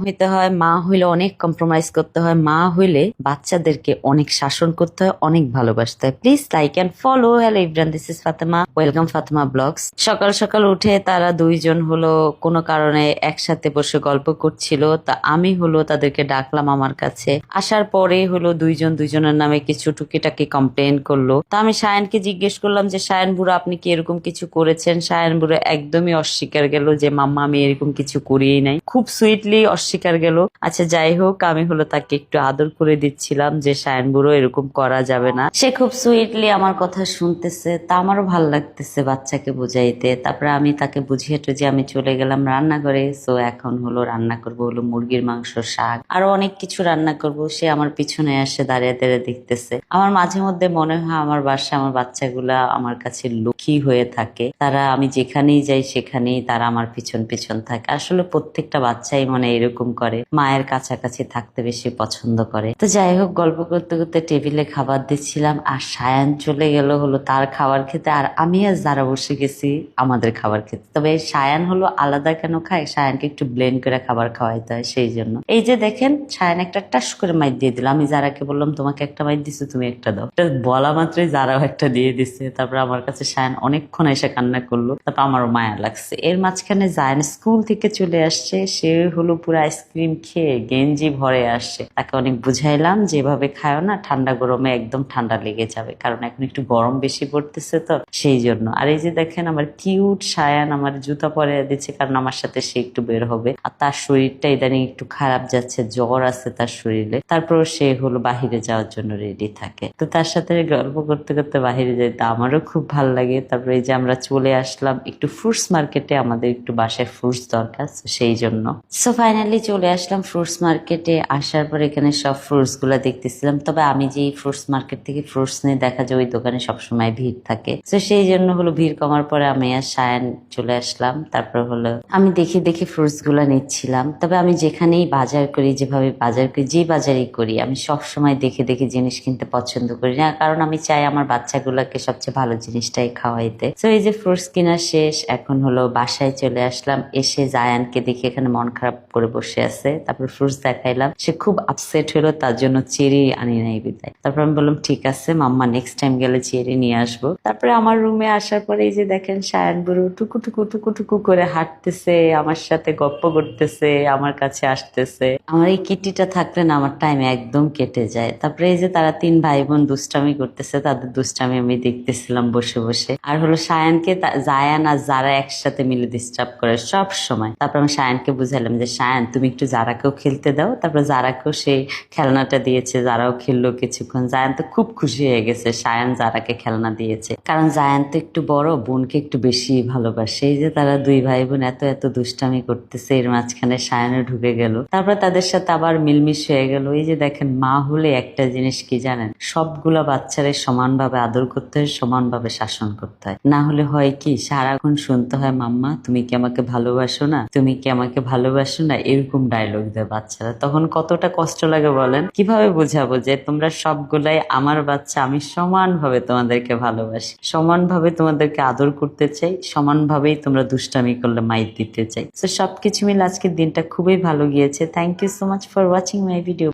হইতে হয়, মা হইলে অনেক কম্প্রোমাইজ করতে হয়, মা হইলে বাচ্চাদেরকে অনেক শাসন করতে হয়, অনেক ভালোবাসতে হয়। Please like and follow. Hello Ibran, this is Fatema, welcome Fatema blogs. সকাল সকাল উঠে তারা দুইজন হলো কোনো কারণে একসাথে বসে গল্প করছিল, তা আমি হলো তাদেরকে ডাকলাম আমার কাছে। আসার পরে হলো দুইজন দুইজনের নামে কিছু টুকিটাকি কমপ্লেন করলো। তা আমি সায়ানকে জিজ্ঞেস করলাম যে সায়ান বুড়ো, আপনি কি এরকম কিছু করেছেন? সায়ান বুড়ো একদমই অস্বীকার গেল যে মাম্মা আমি এরকম কিছু করিই নাই। খুব সুইটলি অস্বীকার গেল। আচ্ছা যাই হোক, আমি হলো তাকে একটু আদর করে দিচ্ছিলাম যে সায়ান বুড়ো এরকম করা যাবে না। সে খুব সুইটলি আমার কথা শুনতেছে, তা আমারও ভাল লাগতেছে বাচ্চাকে বুঝাইতে। তারপরে আমি তাকে বুঝিয়ে টুঝিয়ে আমি চলে গেলাম রান্নাঘরে। সো এখন হলো রান্না করব হলো মুরগির মাংস, শাক, আরো অনেক কিছু রান্না করব। সে আমার পিছনে এসে দাঁড়িয়ে দাঁড়িয়ে দেখতেছে। আমার মাঝে মধ্যে মনে হয় আমার বাসায় আমার বাচ্চাগুলা আমার কাছে লক্ষ্মী হয়ে থাকে। তারা আমি যেখানেই যাই সেখানেই তারা আমার পিছন পিছন থাকে। আসলে প্রত্যেকটা বাচ্চাই মনে এরকম করে, মায়ের কাছাকাছি থাকতে বেশি পছন্দ করে। তো যাই হোক, গল্প করতে করতে টেবিলে খাবার দিচ্ছিলাম, আর সায়ান চলে গেল হলো তার খাবার খেতে, আর আমি আর যারা বসে গেছি আমাদের খাবার খেতে। তবে সায়ান হলো আলাদা কেন খায়, সায়ানকে একটু ব্লেন্ড করে খাবার খাওয়াইতে হয়, সেই জন্য। এই যে দেখেন, সায়ান একটা টাস করে মাইর দিয়ে দিল। আমি যারাকে বললাম তোমাকে একটা মাইর দিছো, তুমি একটা দাও। এটা বলা মাত্রই যারাও একটা দিয়ে দিছে। তারপর আমার কাছে সায়ান অনেকক্ষণ এসে কান্না করলো। তারপর আমারও মায়া লাগছে। এর মাঝখানে জায়ান স্কুল থেকে চলে আসছে। সে হলো পুরো আইসক্রিম খেয়ে গেঞ্জি ভরে আসছে। তাকে অনেক বুঝাইলাম যে এভাবে খায়ও না, ঠান্ডা গরমে একদম ঠান্ডা লেগে যাবে, কারণ এখন একটু গরম বেশি পড়তেছে তো, সেই জন্য। আর এই যে দেখেন আমার কিউট সায়ান আমার জুতা পরে দিচ্ছে, কারণ আমার সাথে সে একটু বের হবে। আর তার শরীরটা ইদানিং একটু খারাপ যাচ্ছে, জ্বর আছে তার শরীরে। তারপর সে হলো বাহিরে যাওয়ার জন্য রেডি থাকে। তো তার সাথে গল্প করতে করতে বাহিরে যাইতে আমারও খুব ভালো লাগে। তারপরে এই যে আমরা চলে আসলাম একটু ফ্রুটস মার্কেটে, আমাদের একটু বাসায় ফ্রুটস দরকার, সেই জন্য। সো ফাইনালি চলে আসলাম ফ্রুটস মার্কেটে। আসার পর এখানে সব ফ্রুটস গুলা দেখতেছিলাম। তবে আমি যে ফ্রুটস মার্কেট থেকে ফ্রুটস নিয়ে, দেখা যায় ওই দোকানে সবসময় ভিড় থাকে। তো সেই জন্য হলো ভিড় কমার পরে আমি আর সায়ান চলে আসলাম। তারপর হলো আমি দেখে দেখে ফ্রুটস গুলা নিচ্ছিলাম। তবে আমি যেখানেই বাজার করি, যেভাবে বাজার করি, যে বাজারই করি, আমি সব সময় দেখে দেখে জিনিস কিনতে পছন্দ করি না, কারণ আমি চাই আমার বাচ্চাগুলোকে সবচেয়ে ভালো জিনিসটাই খাওয়াইতে। তো এই যে ফ্রুটস কিনা শেষ, এখন হলো বাসায় চলে আসলাম। এসে জায়ানকে দেখে এখানে মন খারাপ করে বসে আছে। তারপর ফ্রুটস দেখাইলাম, সে খুব আপসেট হলো, তার জন্য চেরি আনি নাই বিদায়। তারপর আমি বললাম ঠিক আছে মাম্মা, নেক্সট টাইম গেলে চেরি নিয়ে আসবো। তারপরে আমার রুমে আসার পরে এই যে দেখেন সায়ান বুড়ো টুকু টুকু টুকু টুকু করে হাঁটতেছে, আমার সাথে গপ্প করতেছে, আমার কাছে আসতেছে। আমার এই কিটিটা থাকলে না আমার টাইম একদম কেটে যায়। তারপরে এই যে তারা তিন ভাই বোন দুষ্টামি করতেছে, তাদের দুষ্টামি আমি দেখতেছিলাম বসে বসে। আর হলো সায়ানকে জায়ান আর যারা একসাথে মিলে ডিস্টার্ব করে সব সময়। তারপর আমি সায়ানকে বুঝাইলাম যে সায়ান তুমি একটু যারাকেও খেলতে দাও। তারপর যারাকেও সেই খেলনাটা দিয়েছে, যারাও খেললো কিছুক্ষণ। জায়ান তো খুব খুশি হয়ে গেছে সায়ান যারাকে খেলনা দিয়েছে, কারণ জায়ান তো একটু বড়, বোনকে একটু বেশি ভালোবাসে। এই যে তারা দুই ভাই বোন এত এত দুষ্টামি করতেছে, এর মাঝখানে সায়ানও ঢুকে গেল। তারপর তাদের সাথে আবার মিলমিশ হয়ে গেল। এই যে দেখেন, মা হলে একটা জিনিস কি জানেন, সবগুলা বাচ্চারে সমানভাবে আদর করতে হয়, সমানভাবে শাসন করতে হয়। না হলে হয় কি, সারাক্ষণ শুনতে হয় মাম্মা তুমি কি আমাকে ভালোবাসো না, তুমি কি আমাকে ভালোবাসো না, এরকম ডায়লগ দেয় বাচ্চারা। তখন কতটা কষ্ট লাগে বলেন। কিভাবে বোঝাবো যে তোমরা সবগুলাই আমার বাচ্চা, আমি সমানভাবে তোমাদেরকে ভালোবাসি, সমানভাবে তোমাদেরকে আদর করতে চাই, সমানভাবেই তোমরা দুষ্টামি করলে মাইর দিতে চাই। তো সবকিছু মিলে আজকের দিনটা খুবই ভালো গিয়েছে। Thank you so much for watching my video.